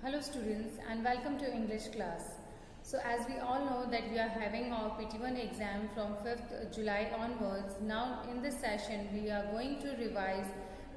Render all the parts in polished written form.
Hello students and welcome to English class. So as we all know that we are having our PT1 exam from 5th July onwards. Now in this session we are going to revise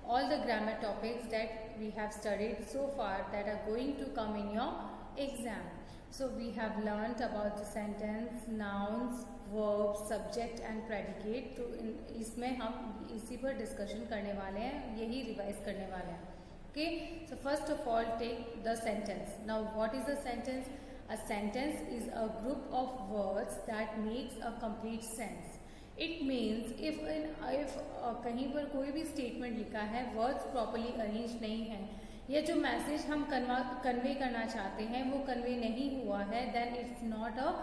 all the grammar topics that we have studied so far that are going to come in your exam. So we have learnt about the sentence, nouns, verbs, subject and predicate. तो इसमें हम इसी पर discussion करने वाले हैं, यही revise करने वाले हैं. Okay, so first of all take the sentence. Now what is a sentence? A sentence is a group of words that makes a complete sense. It means if कहीं पर कोई भी statement लिखा है, words properly arranged नहीं है, या जो मैसेज हम कन्वे करना चाहते हैं वो कन्वे नहीं हुआ है, then it's not a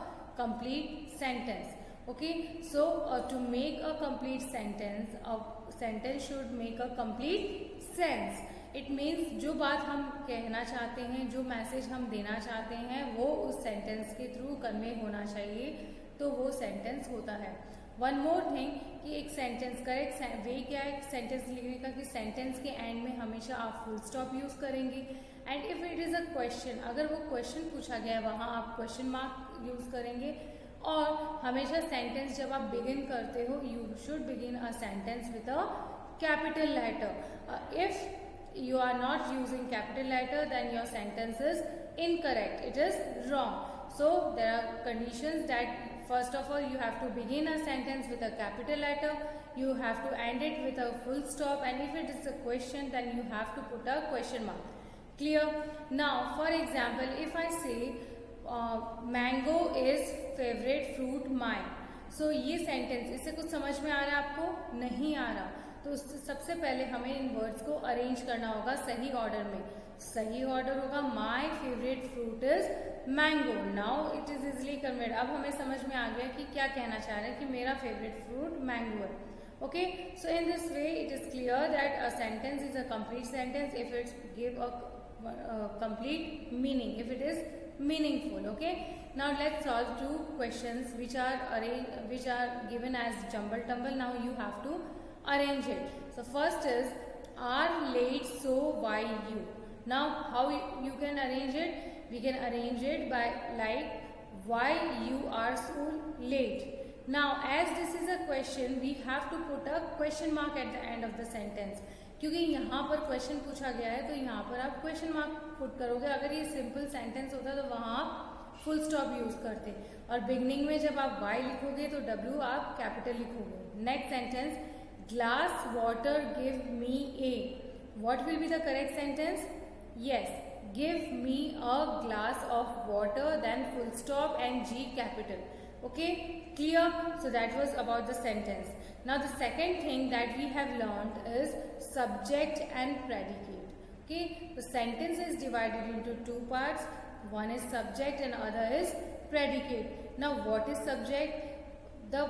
complete sentence. Okay, so to make a complete sentence, a sentence should make a complete sense. It means जो बात हम कहना चाहते हैं, जो मैसेज हम देना चाहते हैं वो उस सेंटेंस के थ्रू कन्वे होना चाहिए, तो वो सेंटेंस होता है. वन मोर थिंग कि एक सेंटेंस करेक्ट वे क्या है सेंटेंस लिखने का कि सेंटेंस के एंड में हमेशा आप फुल स्टॉप यूज़ करेंगे. And if it is a question, अगर वो क्वेश्चन पूछा गया है वहाँ आप क्वेश्चन मार्क यूज़ करेंगे. और हमेशा सेंटेंस जब आप बिगिन करते हो you should begin a sentence with a capital letter. If you are not using capital letter then your sentence is incorrect, it is wrong. So there are conditions that first of all you have to begin a sentence with a capital letter, you have to end it with a full stop, and if it is a question then you have to put a question mark. Clear? Now for example if I say mango is favorite fruit mine, so ये sentence इससे कुछ समझ में आ रहा है आपको? नहीं आ रहा. तो सबसे पहले हमें इन वर्ड्स को अरेंज करना होगा सही ऑर्डर में. सही ऑर्डर होगा my favourite fruit is mango. Now it is easily conveyed. अब हमें समझ में आ गया कि क्या कहना चाह रहे हैं कि मेरा फेवरेट फ्रूट मैंगो है. Okay, so in this way it is clear that a sentence is a complete sentence if it's give a complete meaning, if it is meaningful. Okay, now let's solve two questions which are given as jumble tumble. Now you have to arrange it. So first is are late, so why you? Now how you can arrange it? We can arrange it by like why you are so late. Now as this is a question we have to put a question mark at the end of the sentence. क्योंकि यहाँ पर question पूछा गया है तो यहाँ पर आप क्वेश्चन मार्क पुट करोगे. अगर ये सिंपल सेंटेंस होता तो वहाँ आप फुल स्टॉप यूज करते. और बिगनिंग में जब आप वाई लिखोगे तो डब्ल्यू आप कैपिटल लिखोगे. Next sentence glass water give me a. What will be the correct sentence? Yes, give me a glass of water, then full stop and G capital. Okay, clear? So that was about the sentence. Now the second thing that we have learned is subject and predicate. Okay, the sentence is divided into two parts. One is subject and other is predicate. Now what is subject? The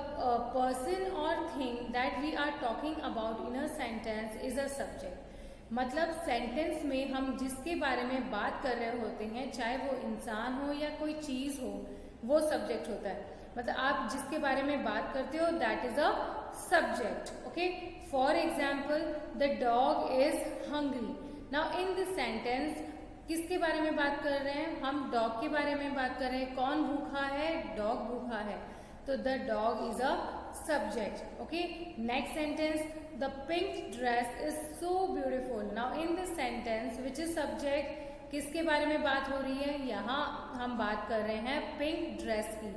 person or thing that we are talking about in a sentence is a subject. मतलब sentence में हम जिसके बारे में बात कर रहे होते हैं, चाहे वो इंसान हो या कोई चीज़ हो, वो सब्जेक्ट होता है. मतलब आप जिसके बारे में बात करते हो that is a subject. Okay, for example the dog is hungry. Now in this sentence किसके बारे में बात कर रहे हैं? हम डॉग के बारे में बात कर रहे हैं. कौन भूखा है? डॉग भूखा है. तो the dog is a subject. Okay, next sentence the pink dress is so beautiful. Now in this sentence which is subject किसके बारे में बात हो रही है? यहाँ हम बात कर रहे हैं पिंक ड्रेस की,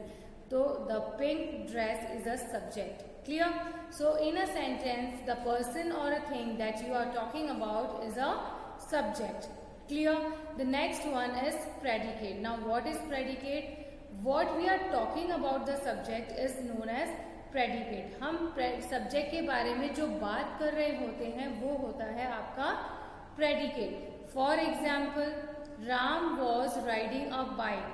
तो the pink dress is a subject. Clear? So in a sentence the person or a thing that you are talking about is a subject. Clear? The next one is predicate. Now what is predicate? What we are talking about the subject is known as predicate. हम subject के बारे में जो बात कर रहे होते हैं वो होता है आपका predicate. For example, Ram was riding a bike.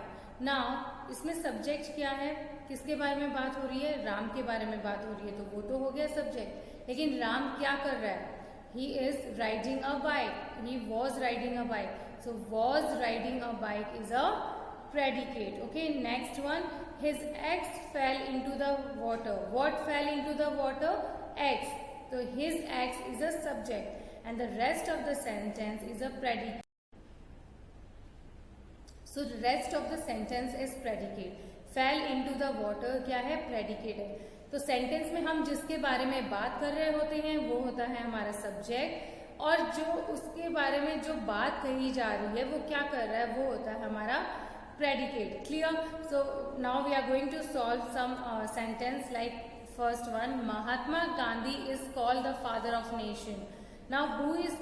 Now इसमें सब्जेक्ट क्या है? किसके बारे में बात हो रही है? राम के बारे में बात हो रही है, तो वो तो हो गया सब्जेक्ट. लेकिन राम क्या कर रहा है? He is riding a bike. He was riding a bike. So was riding a bike is a predicate. Okay, next one. His ex fell into the water. What fell into the water? Ex. So his ex is a subject and the rest of the sentence is a predicate. So rest of the sentence is predicate. Fail into the water क्या है? Predicate है. तो sentence में हम जिसके बारे में बात कर रहे होते हैं वो होता है हमारा सब्जेक्ट, और जो उसके बारे में जो बात कही जा रही है वो क्या कर रहा है वो होता है हमारा predicate. Clear? So now we are going to solve some sentence. Like first one, Mahatma Gandhi is called the father of nation. Now who is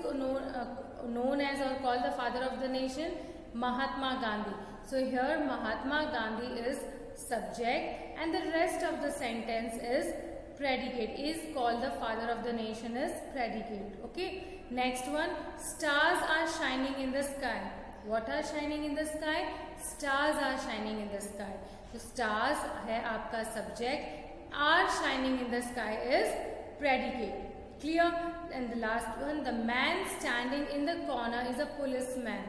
known as or called the father of the nation? Mahatma Gandhi. So here Mahatma Gandhi is subject and the rest of the sentence is predicate. Is called the father of the nation is predicate. Okay. Next one, stars are shining in the sky. What are shining in the sky? Stars are shining in the sky. So stars है आपका subject. Are shining in the sky is predicate. Clear? And the last one, the man standing in the corner is a policeman.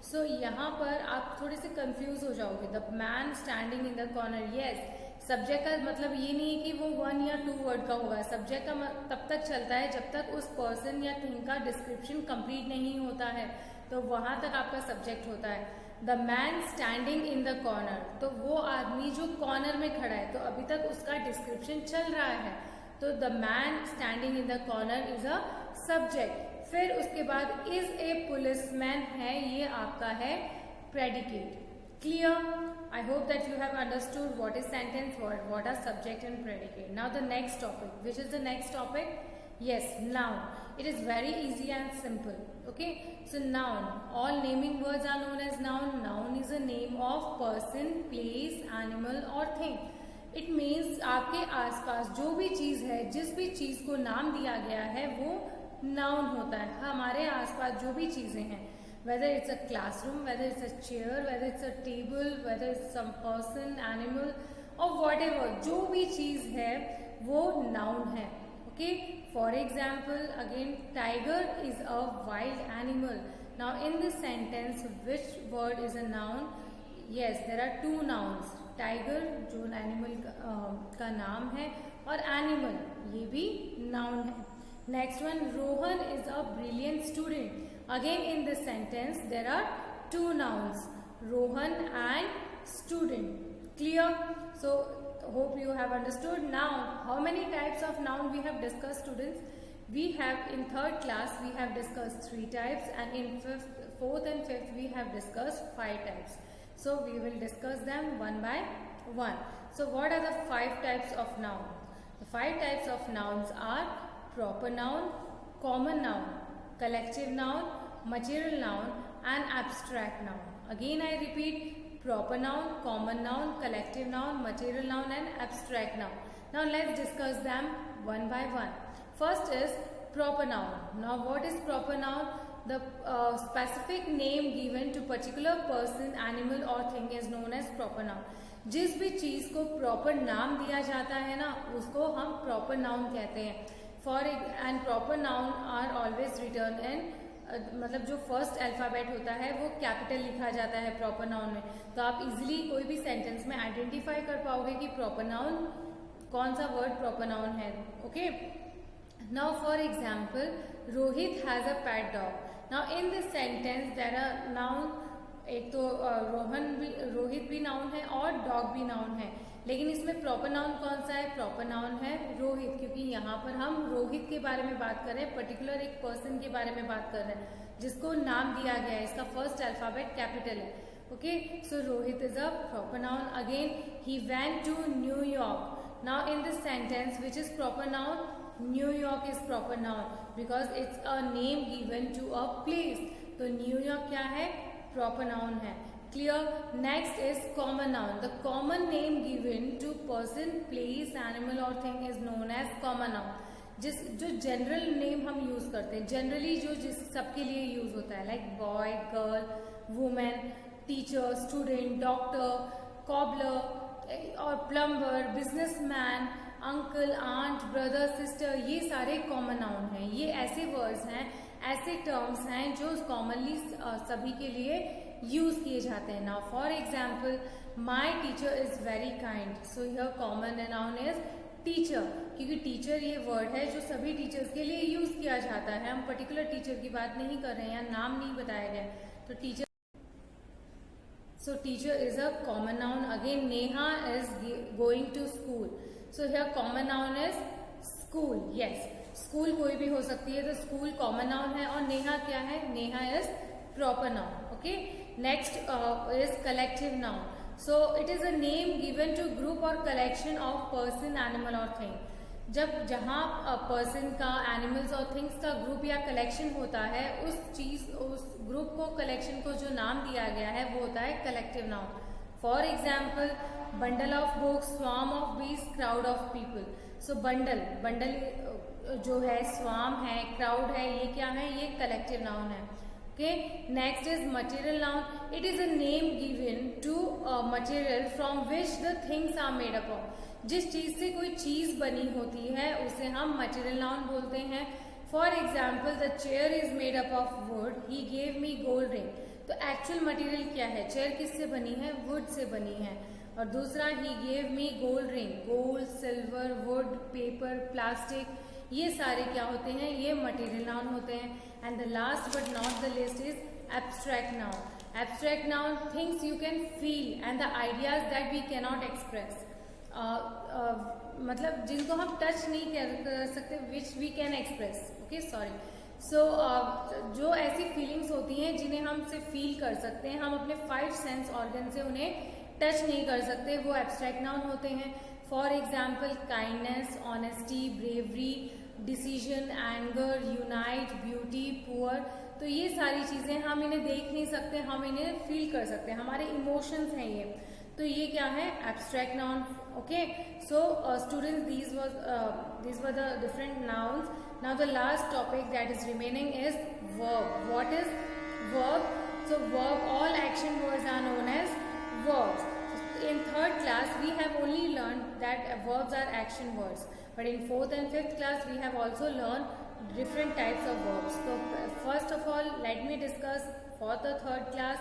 So यहाँ पर आप थोड़े से confuse हो जाओगे. The man standing in the corner, yes. Subject का मतलब ये नहीं है कि वो 1 या 2 वर्ड का होगा. सब्जेक्ट का तब तक चलता है जब तक उस पर्सन या थिंग का डिस्क्रिप्शन कंप्लीट नहीं होता है, तो वहां तक आपका सब्जेक्ट होता है. The man standing in the corner, तो वो आदमी जो कॉर्नर में खड़ा है, तो अभी तक उसका डिस्क्रिप्शन चल रहा है. तो the man standing in the corner is a subject. फिर उसके बाद इज ए पुलिसमैन है, ये आपका है predicate. Clear? I hope that you have understood what is sentence, what are subject and predicate. Now the next topic. Which is the next topic? Yes, noun. It is very easy and simple. Okay. So noun. All naming words are known as noun. Noun is a name of person, place, animal or thing. It means आपके आसपास जो भी चीज है, जिस भी चीज को नाम दिया गया है वो नाउन होता है. हमारे आसपास जो भी चीजें हैं, whether it's a classroom, whether it's a chair, whether it's a table, whether it's some person, animal or whatever, जो भी चीज है वो noun है. Okay. For example, again, tiger is a wild animal. Now in this sentence, which word is a noun? Yes, there are 2 nouns. Tiger जो animal का नाम है, और animal ये भी noun है. Next one, Rohan is a brilliant student. Again in this sentence there are 2 nouns, Rohan and student. Clear? So hope you have understood. Now how many types of noun we have discussed, students? We have in 3rd class we have discussed 3 types, and in 4th and 5th we have discussed 5 types. So we will discuss them one by one. So what are the 5 types of noun? The 5 types of nouns are proper noun, common noun, collective noun, material noun and abstract noun. Again I repeat, proper noun, common noun, collective noun, material noun and abstract noun. Now let's discuss them one by one. First is proper noun. Now what is proper noun? The specific name given to particular person, animal or thing is known as proper noun. जिस भी चीज को proper नाम दिया जाता है ना, उसको हम प्रॉपर नाउन कहते हैं. For and proper noun are always return in, मतलब जो फर्स्ट अल्फाबेट होता है वो कैपिटल लिखा जाता है प्रॉपर नाउन में. तो आप इजीली कोई भी सेंटेंस में आइडेंटिफाई कर पाओगे कि प्रॉपर नाउन कौन सा वर्ड प्रॉपर नाउन है. Okay. Now for example, Rohit has a pet dog. Now in this sentence there are noun. एक तो रोहित भी नाउन है और डॉग भी नाउन है, लेकिन इसमें प्रॉपर नाउन कौन सा है? प्रॉपर नाउन है रोहित, क्योंकि यहाँ पर हम रोहित के बारे में बात कर रहे हैं, पर्टिकुलर एक पर्सन के बारे में बात कर रहे हैं जिसको नाम दिया गया है, इसका फर्स्ट अल्फाबेट कैपिटल है. Okay. So Rohit is a proper noun. Again, he went to New York. Now in this sentence which is proper noun? New York is proper noun because it's a name given to a place. तो New York क्या है? Proper noun है. Clear? Next is common noun. The common name given to person, place, animal or thing is known as common noun. जो general name हम use करते हैं, generally जो जिस सबके लिए यूज होता है, like boy, girl, women, teacher, student, doctor, cobbler और plumber, businessman, uncle, aunt, brother, sister, ये सारे कॉमन नाउन हैं. ये ऐसे वर्ड्स हैं, ऐसे टर्म्स हैं जो कॉमनली सभी के लिए यूज किए जाते हैं. Now for example, my teacher is very kind. So here common noun is teacher, क्योंकि टीचर ये वर्ड है जो सभी टीचर्स के लिए यूज किया जाता है. हम पर्टिकुलर टीचर की बात नहीं कर रहे हैं, नाम नहीं बताया गया. तो teacher. So teacher is a common noun. Again, Neha is going to school. So here common noun is school. Yes, school कोई भी हो सकती है, तो school common noun है, और नेहा क्या है? Neha is proper noun. Okay. Next is collective noun. So it is a name given to group or collection of person, animal or thing. जहाँ पर्सन का, एनिमल्स और थिंग्स का ग्रुप या कलेक्शन होता है, उस ग्रुप को, कलेक्शन को जो नाम दिया गया है वो होता है collective noun. For example, bundle of books, swarm of bees, crowd of people. So bundle जो है, स्वार्म है, क्राउड है, ये क्या है? ये कलेक्टिव नाउन है. Okay. Next is material noun. It is a name given to material from which the things are made up of. जिस चीज से कोई चीज बनी होती है उसे हम मटेरियल नाउन बोलते हैं. For example, the chair is made up of would, he gave me gold ring. तो एक्चुअल मटेरियल क्या है? चेयर किससे बनी है? वुड से बनी है. और दूसरा, he gave me gold ring, gold, silver, would, paper, plastic, ये सारे क्या होते हैं? ये मटेरियल नाउन होते हैं. And the last but not the least is abstract noun. Abstract noun, things you can feel and the ideas that we can not express. मतलब जिनको हम टच नहीं कर सकते, which we can express. Okay, sorry. So जो ऐसी feelings होती हैं जिन्हें हम सिर्फ फील कर सकते हैं, हम अपने 5 सेंस ऑर्गन से उन्हें टच नहीं कर सकते, वो एब्स्ट्रैक्ट नाउन होते हैं. For example, kindness, honesty, bravery, decision, anger, unite, beauty, poor. तो ये सारी चीजें हम इन्हें देख नहीं सकते, हम इन्हें फील कर सकते हैं, हमारे इमोशंस हैं ये. तो ये क्या है? Abstract noun. Okay. So students, these were the different nouns. Now the last topic that is remaining is verb. What is verb? So verb, all action words are known as verbs. In 3rd class we have only learned that verbs are action words, but in 4th and 5th class we have also learned different types of verbs. So first of all, let me discuss for the 3rd class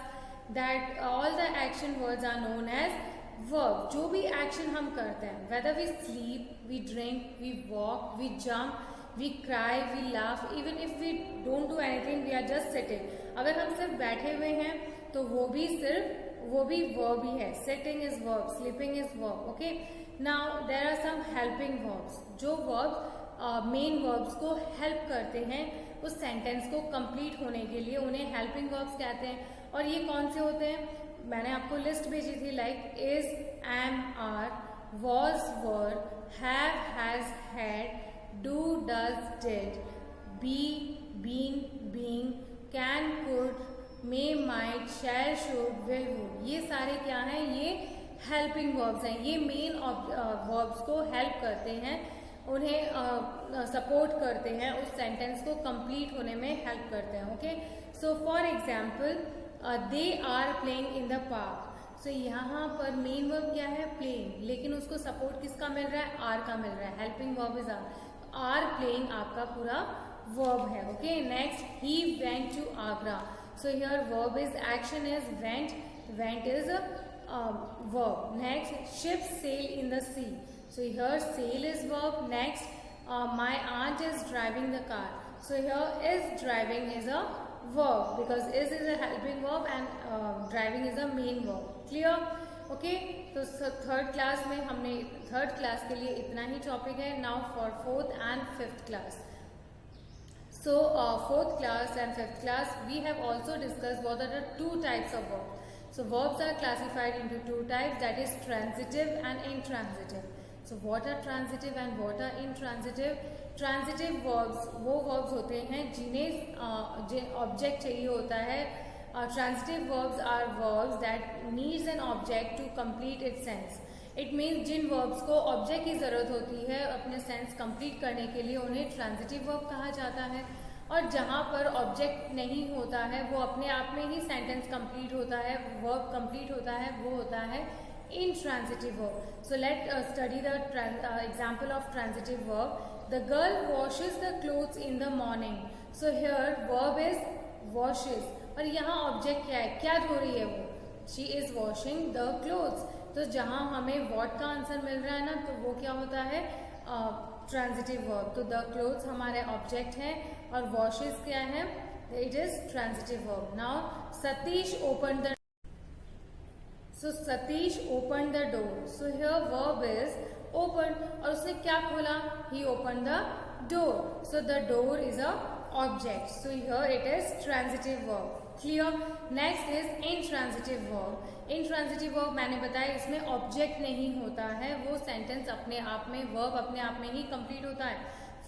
that all the action words are known as verb. जो भी action हम करते हैं, whether we sleep, we drink, we walk, we jump, we cry, we laugh, even if we don't do anything, we are just sitting. अगर हम सिर्फ बैठे हुए हैं तो वो भी verb ही है. Sitting is verb, sleeping is verb. Okay. Now there are some helping verbs. जो verbs मेन verbs को help करते हैं उस सेंटेंस को कंप्लीट होने के लिए, उन्हें हेल्पिंग वर्ब्स कहते हैं. और ये कौन से होते हैं? मैंने आपको लिस्ट भेजी थी, like is, am, are, was, were, have, has, had, do, does, did, be, been, being, can, could, may, might, shall, should, will, would. ये सारे क्या हैं? ये हेल्पिंग वर्ब्स हैं. ये मेन वर्ब्स को हेल्प करते हैं, उन्हें सपोर्ट करते हैं, उस सेंटेंस को कंप्लीट होने में हेल्प करते हैं. Okay. So for example, they are playing in the park. So यहाँ पर मेन वर्ब क्या है? प्लेइंग. लेकिन उसको सपोर्ट किसका मिल रहा है? आर का मिल रहा है. Helping verb is are. Are playing आपका पूरा वर्ब है. Okay. Next, he went to Agra. So here verb is, action is went, went is verb. Next, ship sail in the sea. So here sail is verb. Next, my aunt is driving the car. So here is driving is a verb because is a helping verb and driving is a main verb. Clear? Okay. तो third class में हमने third class के लिए इतना ही topic है. Now for 4th and 5th class. So 4th class and 5th class we have also discussed what are the 2 types of verbs. So verbs are classified into 2 types, that is transitive and intransitive. So what are transitive and what are intransitive? Transitive verbs वो verbs होते हैं जिन्हें object चाहिए होता है. Transitive verbs are verbs that needs an object to complete its sense. It means जिन verbs को object की जरूरत होती है अपने सेंस कंप्लीट करने के लिए, उन्हें ट्रांजिटिव वर्ब कहा जाता है. और जहाँ पर ऑब्जेक्ट नहीं होता है, वो अपने आप में ही सेंटेंस कंप्लीट होता है, वर्ब कंप्लीट होता है, वो होता है intransitive verb. So let's study the example of transitive verb. The girl washes the clothes in the morning. So here verb is washes. और यहाँ ऑब्जेक्ट क्या है? क्या धो रही है वो? She is washing the clothes. तो जहाँ हमें what का आंसर मिल रहा है ना, तो वो क्या होता है? Transitive verb. तो the clothes हमारे ऑब्जेक्ट है और washes क्या है? It is transitive verb. Now Satish opened the So Satish opened the door. So here verb is open. और उसने क्या खोला? He opened the door. So the door is a object. So here it is transitive verb. Clear? Next is intransitive verb. Intransitive verb मैंने बताया इसमें object नहीं होता है, वो सेंटेंस अपने आप में, वर्ब अपने आप में ही कंप्लीट होता है.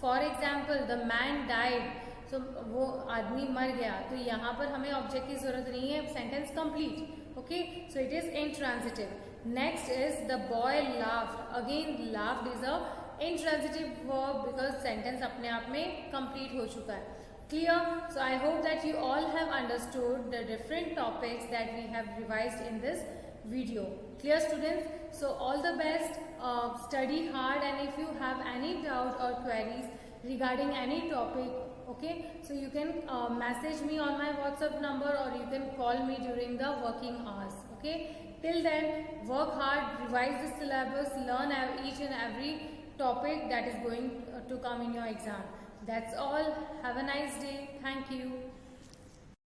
For example the man died. So वो आदमी मर गया, तो यहाँ पर हमें ऑब्जेक्ट की जरूरत नहीं है, sentence complete. Okay, so it is intransitive. Next is the boy laughed. Again, laughed is a intransitive verb because sentence अपने आप में complete हो चुका है. Clear? So I hope that you all have understood the different topics that we have revised in this video. Clear, students? So all the best. Study hard, and if you have any doubt or queries regarding any topic, okay, so you can message me on my WhatsApp number, or you can call me during the working hours. Okay, till then, work hard, revise the syllabus, learn each and every topic that is going to come in your exam. That's all. Have a nice day. Thank you.